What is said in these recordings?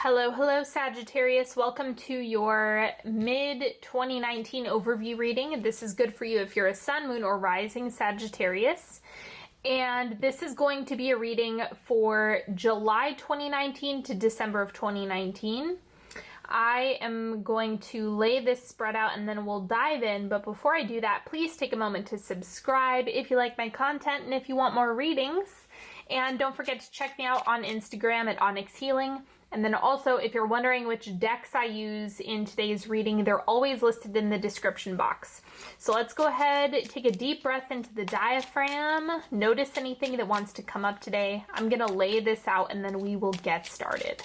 Hello, Sagittarius. Welcome to your mid-2019 overview reading. This is good for you if you're a sun, moon, or rising Sagittarius. And this is going to be a reading for July 2019 to December of 2019. I am going to lay this spread out and then we'll dive in. But before I do that, please take a moment to subscribe if you like my content and if you want more readings. And don't forget to check me out on Instagram at Onyx Healing. And then also, if you're wondering which decks I use in today's reading, they're always listed in the description box. So let's go ahead, take a deep breath into the diaphragm. Notice anything that wants to come up today. I'm going to lay this out and then we will get started.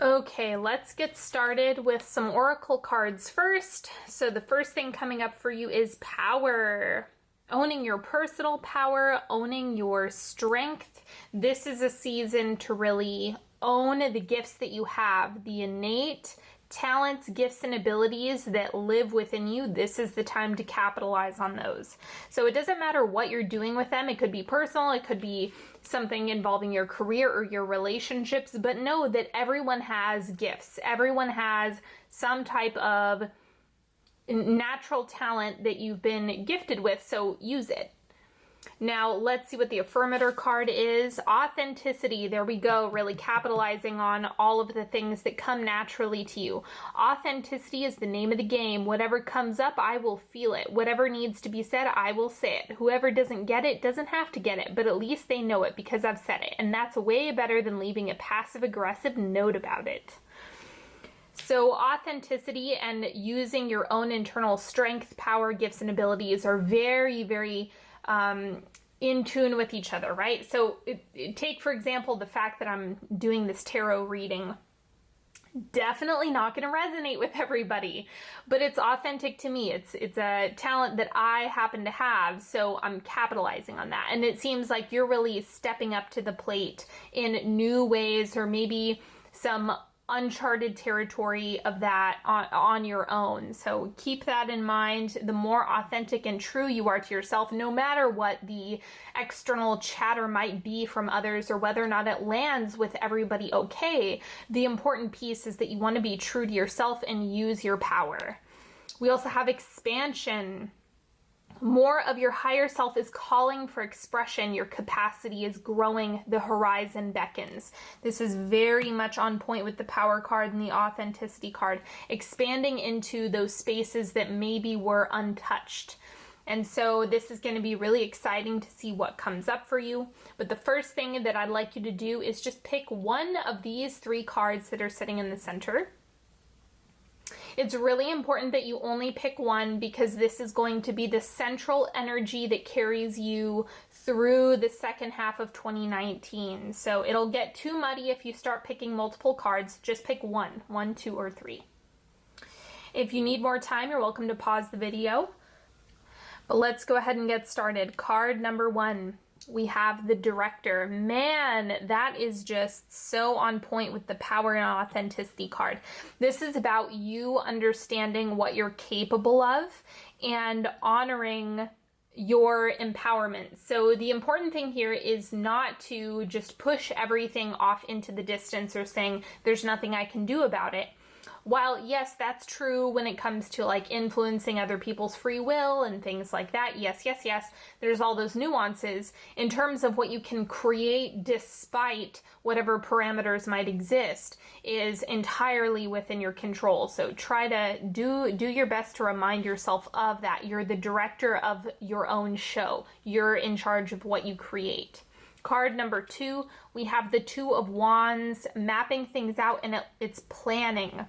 Okay, let's get started with some oracle cards first. So the first thing coming up for you is power. Owning your personal power, owning your strength. This is a season to really own the gifts that you have, the innate talents, gifts, and abilities that live within you. This is the time to capitalize on those. So it doesn't matter what you're doing with them. It could be personal, it could be something involving your career or your relationships, but know that everyone has gifts. Everyone has some type of natural talent that you've been gifted with, so use it. Now, let's see what the Affirmator card is. Authenticity, there we go, really capitalizing on all of the things that come naturally to you. Authenticity is the name of the game. Whatever comes up, I will feel it. Whatever needs to be said, I will say it. Whoever doesn't get it doesn't have to get it, but at least they know it because I've said it. And that's way better than leaving a passive-aggressive note about it. So authenticity and using your own internal strength, power, gifts, and abilities are very, very in tune with each other, right? So take, for example, the fact that I'm doing this tarot reading. Definitely not going to resonate with everybody, but it's authentic to me. It's a talent that I happen to have, so I'm capitalizing on that. And it seems like you're really stepping up to the plate in new ways, or maybe some uncharted territory of that on your own. So keep that in mind. The more authentic and true you are to yourself, no matter what the external chatter might be from others or whether or not it lands with everybody okay, the important piece is that you want to be true to yourself and use your power. We also have expansion. More of your higher self is calling for expression. Your capacity is growing. The horizon beckons. This is very much on point with the power card and the authenticity card. Expanding into those spaces that maybe were untouched. And so this is going to be really exciting to see what comes up for you. But the first thing that I'd like you to do is just pick one of these three cards that are sitting in the center. It's really important that you only pick one because this is going to be the central energy that carries you through the second half of 2019. So it'll get too muddy if you start picking multiple cards. Just pick one, two, or three. If you need more time, you're welcome to pause the video. But let's go ahead and get started. Card number one. We have the Director. Man, that is just so on point with the power and authenticity card. This is about you understanding what you're capable of and honoring your empowerment. So the important thing here is not to just push everything off into the distance or saying there's nothing I can do about it. While yes, that's true when it comes to like influencing other people's free will and things like that. Yes, there's all those nuances in terms of what you can create despite whatever parameters might exist is entirely within your control. So try to do your best to remind yourself of that. You're the director of your own show. You're in charge of what you create. Card number two, we have the Two of Wands, mapping things out, and it's planning.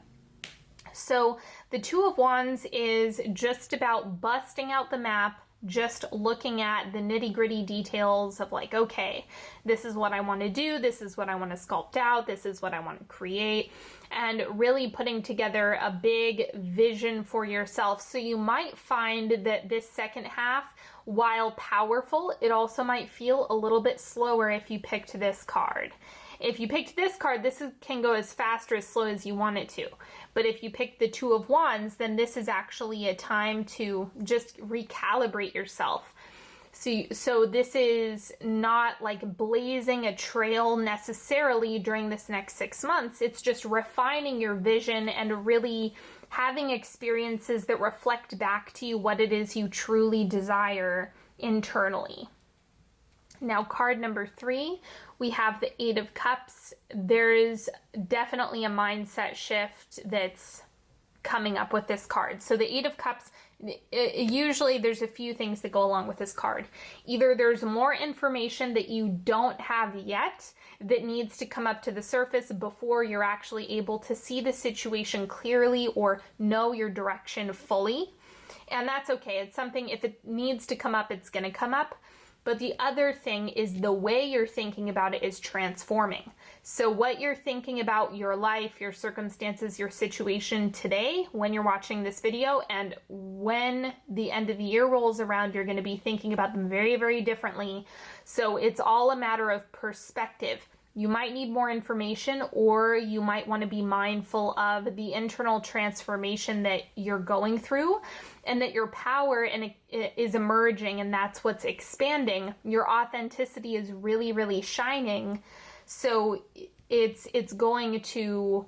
So the Two of Wands is just about busting out the map, just looking at the nitty-gritty details of like, okay, this is what I want to do, this is what I want to sculpt out, this is what I want to create, and really putting together a big vision for yourself. So you might find that this second half While powerful, it also might feel a little bit slower if you picked this card. If you picked this card, can go as fast or as slow as you want it to. But if you pick the Two of Wands, then this is actually a time to just recalibrate yourself. So this is not like blazing a trail necessarily during this next 6 months. It's just refining your vision and really having experiences that reflect back to you what it is you truly desire internally. Now, card number 3, we have the Eight of Cups. There is definitely a mindset shift that's coming up with this card. So the Eight of Cups, usually there's a few things that go along with this card. Either there's more information that you don't have yet that needs to come up to the surface before you're actually able to see the situation clearly or know your direction fully. And that's okay. It's something, if it needs to come up, it's going to come up. But the other thing is the way you're thinking about it is transforming. So what you're thinking about your life, your circumstances, your situation today, when you're watching this video, and when the end of the year rolls around, you're going to be thinking about them very, very differently. So it's all a matter of perspective. You might need more information, or you might want to be mindful of the internal transformation that you're going through, and that your power is emerging, and that's what's expanding. Your authenticity is really, really shining. So it's going to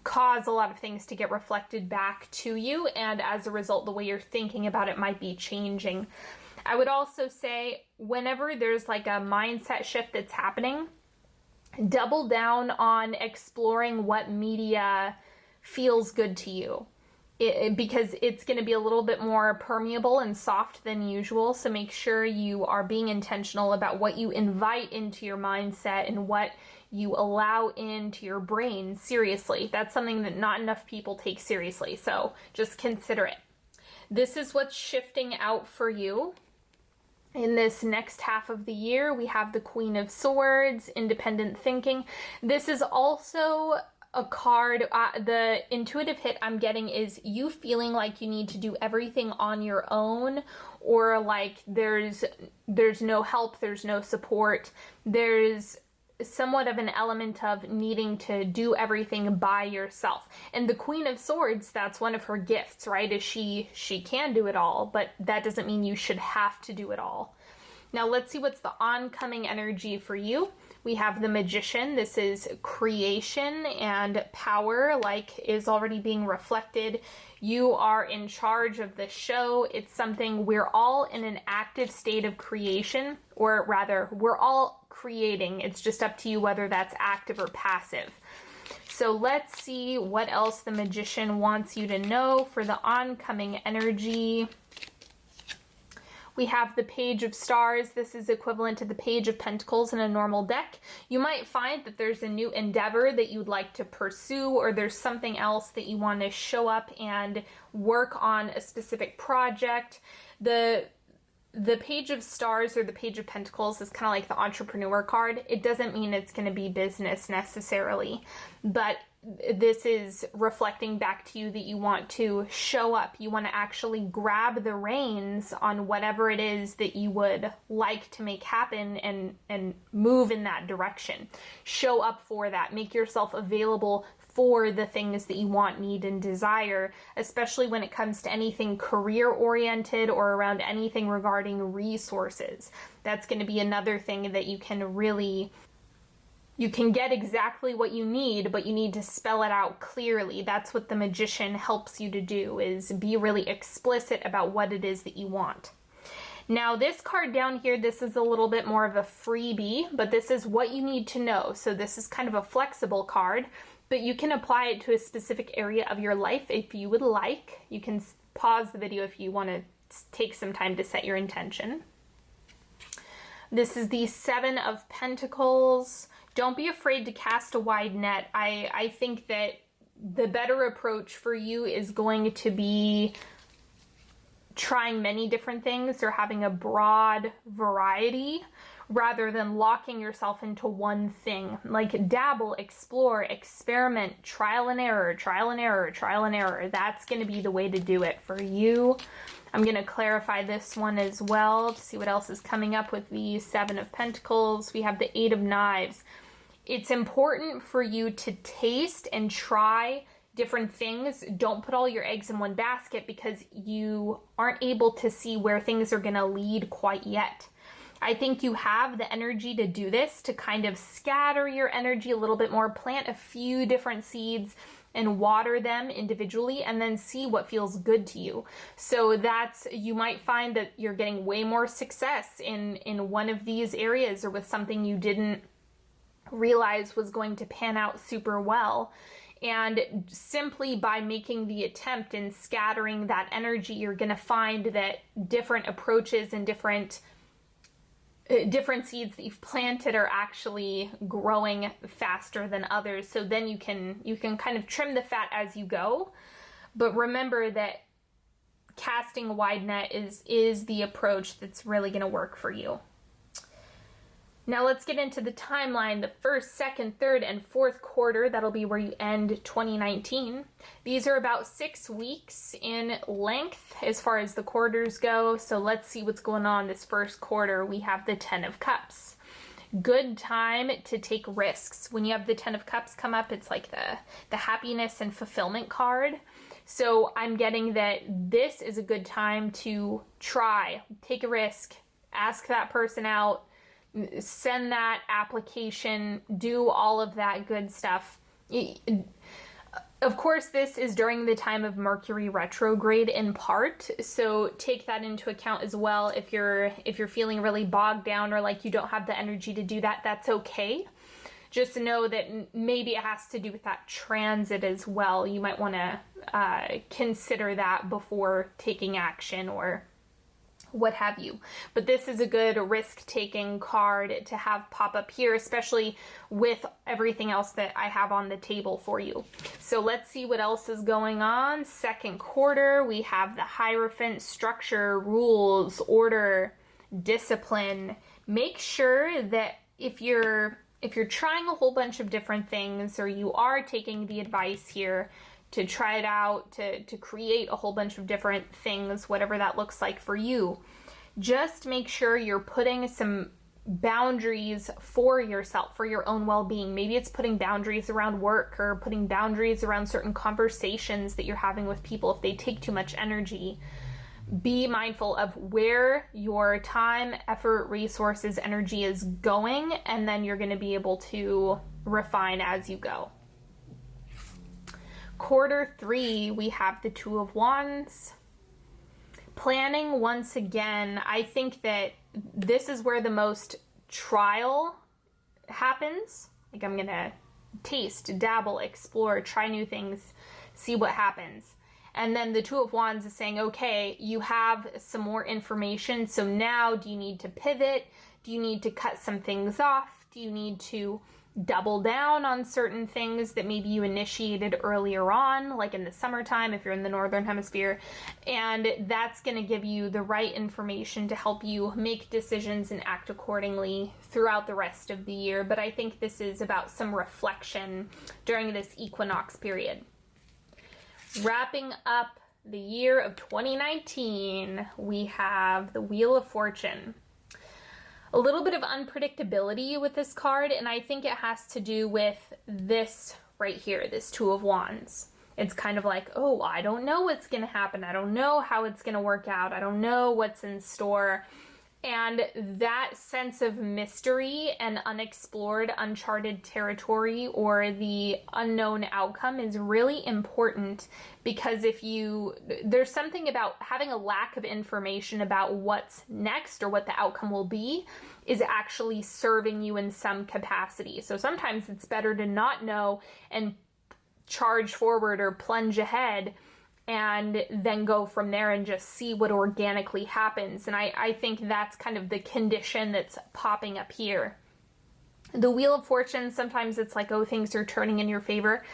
cause a lot of things to get reflected back to you, and as a result, the way you're thinking about it might be changing. I would also say whenever there's like a mindset shift that's happening, double down on exploring what media feels good to you. Because it's going to be a little bit more permeable and soft than usual. So make sure you are being intentional about what you invite into your mindset and what you allow into your brain. Seriously, that's something that not enough people take seriously. So just consider it. This is what's shifting out for you. In this next half of the year, we have the Queen of Swords, independent thinking. This is also a card, the intuitive hit I'm getting is you feeling like you need to do everything on your own, or like there's no help, there's no support. There's somewhat of an element of needing to do everything by yourself. And the Queen of Swords, that's one of her gifts, right? Is she can do it all, but that doesn't mean you should have to do it all. Now let's see what's the oncoming energy for you. We have the Magician. This is creation and power, like is already being reflected. You are in charge of the show. It's something we're all in an active state of creation, or rather, we're all creating. It's just up to you whether that's active or passive. So let's see what else the Magician wants you to know for the oncoming energy. We have the Page of Stars. This is equivalent to the Page of Pentacles in a normal deck. You might find that there's a new endeavor that you'd like to pursue, or there's something else that you want to show up and work on, a specific project. The Page of Stars or the Page of Pentacles is kind of like the entrepreneur card. It doesn't mean it's going to be business necessarily, but this is reflecting back to you that you want to show up. You want to actually grab the reins on whatever it is that you would like to make happen and move in that direction. Show up for that. Make yourself available for the things that you want, need, and desire, especially when it comes to anything career-oriented or around anything regarding resources. That's going to be another thing that you can get exactly what you need, but you need to spell it out clearly. That's what the Magician helps you to do, is be really explicit about what it is that you want. Now this card down here, this is a little bit more of a freebie, but this is what you need to know. So this is kind of a flexible card, but you can apply it to a specific area of your life if you would like. You can pause the video if you want to take some time to set your intention. This is the Seven of Pentacles. Don't be afraid to cast a wide net. I think that the better approach for you is going to be trying many different things or having a broad variety rather than locking yourself into one thing. Like dabble, explore, experiment, trial and error, trial and error, trial and error. That's going to be the way to do it for you. I'm going to clarify this one as well to see what else is coming up with the Seven of Pentacles. We have the Eight of Knives. It's important for you to taste and try different things. Don't put all your eggs in one basket because you aren't able to see where things are going to lead quite yet. I think you have the energy to do this, to kind of scatter your energy a little bit more, plant a few different seeds and water them individually, and then see what feels good to you. So you might find that you're getting way more success in one of these areas, or with something you didn't realize was going to pan out super well. And simply by making the attempt and scattering that energy, you're going to find that different approaches and different seeds that you've planted are actually growing faster than others. So then you can kind of trim the fat as you go. But remember that casting a wide net is the approach that's really going to work for you. Now let's get into the timeline, the first, second, third, and fourth quarter. That'll be where you end 2019. These are about 6 weeks in length as far as the quarters go. So let's see what's going on this first quarter. We have the Ten of Cups. Good time to take risks. When you have the Ten of Cups come up, it's like the happiness and fulfillment card. So I'm getting that this is a good time to try, take a risk, ask that person out, send that application, do all of that good stuff. Of course, this is during the time of Mercury retrograde in part, so take that into account as well. If you're feeling really bogged down or like you don't have the energy to do that, that's okay. Just know that maybe it has to do with that transit as well. You might want to consider that before taking action or what have you. But this is a good risk-taking card to have pop up here, especially with everything else that I have on the table for you. So let's see what else is going on. Second quarter, we have the Hierophant: structure, rules, order, discipline. Make sure that if you're trying a whole bunch of different things, or you are taking the advice here to try it out, to create a whole bunch of different things, whatever that looks like for you, just make sure you're putting some boundaries for yourself, for your own well-being. Maybe it's putting boundaries around work, or putting boundaries around certain conversations that you're having with people if they take too much energy. Be mindful of where your time, effort, resources, energy is going, and then you're going to be able to refine as you go. Quarter three, we have the Two of Wands. Planning once again. I think that this is where the most trial happens. Like, I'm going to taste, dabble, explore, try new things, see what happens. And then the Two of Wands is saying, okay, you have some more information. So now, do you need to pivot? Do you need to cut some things off? Do you need to double down on certain things that maybe you initiated earlier on, like in the summertime if you're in the northern hemisphere? And that's going to give you the right information to help you make decisions and act accordingly throughout the rest of the year. But I think this is about some reflection during this equinox period. Wrapping up the year of 2019, we have the Wheel of Fortune. A little bit of unpredictability with this card, and I think it has to do with this right here, this Two of Wands. It's kind of like, oh, I don't know what's going to happen. I don't know how it's going to work out. I don't know what's in store. And that sense of mystery and unexplored, uncharted territory, or the unknown outcome is really important, because there's something about having a lack of information about what's next or what the outcome will be is actually serving you in some capacity. So sometimes it's better to not know and charge forward or plunge ahead, and then go from there and just see what organically happens. And I think that's kind of the condition that's popping up here. The Wheel of Fortune, sometimes it's like, oh, things are turning in your favor.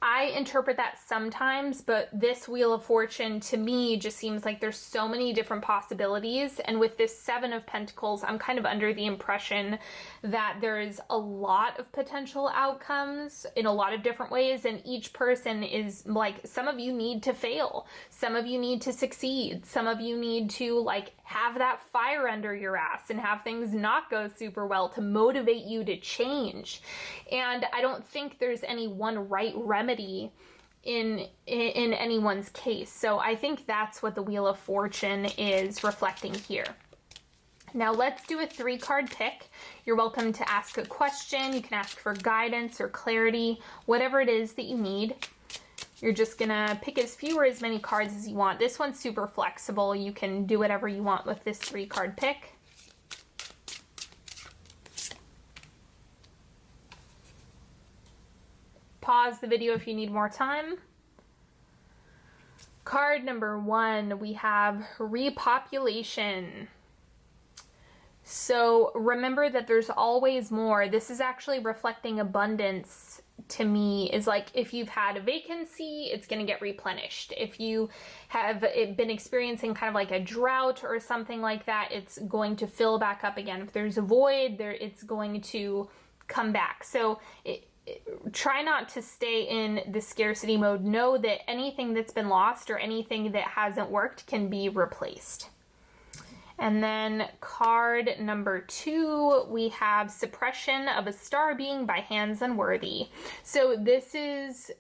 I interpret that sometimes, but this Wheel of Fortune to me just seems like there's so many different possibilities. And with this Seven of Pentacles, I'm kind of under the impression that there's a lot of potential outcomes in a lot of different ways. And each person is like, some of you need to fail. Some of you need to succeed. Some of you need to like have that fire under your ass and have things not go super well to motivate you to change. And I don't think there's any one right remedy in anyone's case. So I think that's what the Wheel of Fortune is reflecting here. Now let's do a 3-card pick. You're welcome to ask a question. You can ask for guidance or clarity, whatever it is that you need. You're just gonna pick as few or as many cards as you want. This one's super flexible. You can do whatever you want with this 3-card pick. Pause the video if you need more time. Card number 1, we have repopulation. So remember that there's always more. This is actually reflecting abundance to me. Is like if you've had a vacancy, it's going to get replenished. If you have been experiencing kind of like a drought or something like that, it's going to fill back up again. If there's a void, it's going to come back. So try not to stay in the scarcity mode. Know that anything that's been lost or anything that hasn't worked can be replaced. And then card number 2, we have suppression of a star being by hands unworthy. So this is,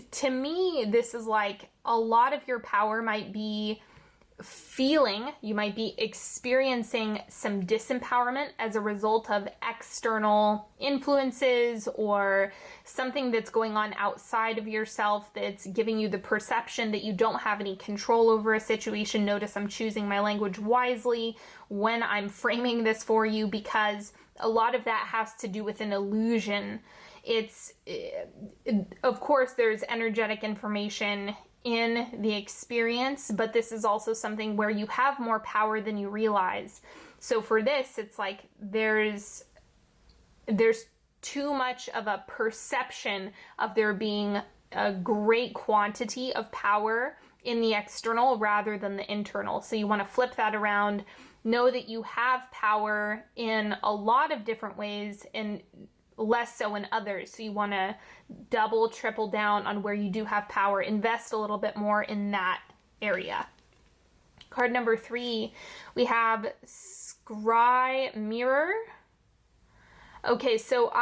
to me, this is like a lot of your power might be feeling, you might be experiencing some disempowerment as a result of external influences or something that's going on outside of yourself that's giving you the perception that you don't have any control over a situation. Notice I'm choosing my language wisely when I'm framing this for you, because a lot of that has to do with an illusion. Of course, there's energetic information in the experience, but this is also something where you have more power than you realize. So for this, it's like there's too much of a perception of there being a great quantity of power in the external rather than the internal. So you want to flip that around. Know that you have power in a lot of different ways and less so in others. So you want to double, triple down on where you do have power. Invest a little bit more in that area. Card number 3, we have Scry Mirror. Okay, so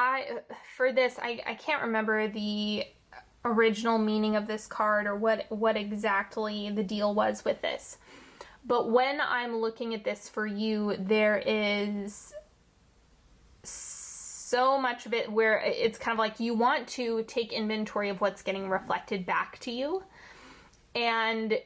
for this, I can't remember the original meaning of this card or what exactly the deal was with this. But when I'm looking at this for you, there is so much of it where it's kind of like you want to take inventory of what's getting reflected back to you and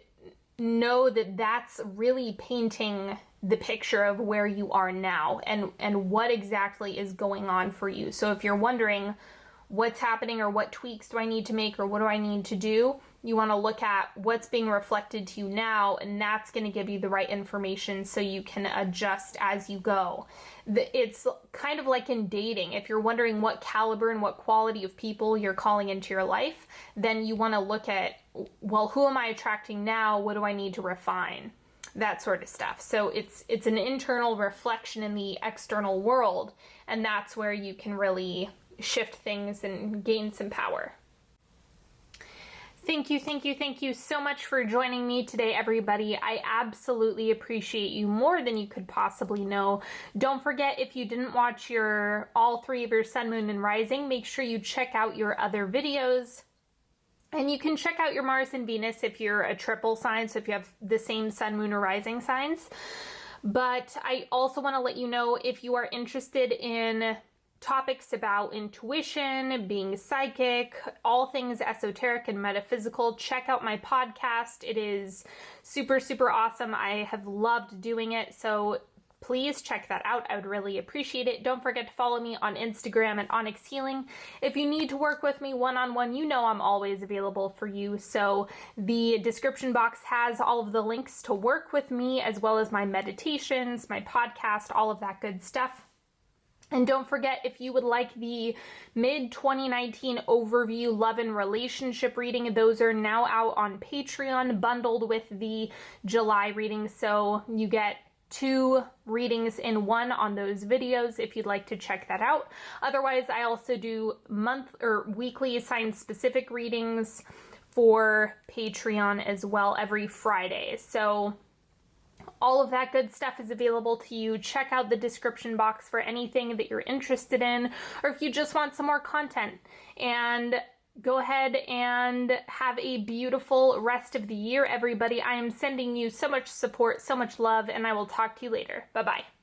know that that's really painting the picture of where you are now and what exactly is going on for you. So if you're wondering what's happening or what tweaks do I need to make or what do I need to do, you want to look at what's being reflected to you now, and that's going to give you the right information so you can adjust as you go. It's kind of like in dating. If you're wondering what caliber and what quality of people you're calling into your life, then you want to look at, well, who am I attracting now? What do I need to refine? That sort of stuff. So it's an internal reflection in the external world, and that's where you can really shift things and gain some power. Thank you so much for joining me today, everybody. I absolutely appreciate you more than you could possibly know. Don't forget, if you didn't watch all 3 of your sun, moon, and rising, make sure you check out your other videos. And you can check out your Mars and Venus if you're a triple sign, so if you have the same sun, moon, or rising signs. But I also want to let you know, if you are interested in topics about intuition, being psychic, all things esoteric and metaphysical, check out my podcast. It is super, super awesome. I have loved doing it. So please check that out. I would really appreciate it. Don't forget to follow me on Instagram at Onyx Healing. If you need to work with me one-on-one, you know I'm always available for you. So the description box has all of the links to work with me, as well as my meditations, my podcast, all of that good stuff. And don't forget, if you would like the mid-2019 overview love and relationship reading, those are now out on Patreon, bundled with the July reading. So you get 2 readings in one on those videos if you'd like to check that out. Otherwise, I also do weekly sign-specific readings for Patreon as well every Friday. So all of that good stuff is available to you. Check out the description box for anything that you're interested in, or if you just want some more content. And go ahead and have a beautiful rest of the year, everybody. I am sending you so much support, so much love, and I will talk to you later. Bye-bye.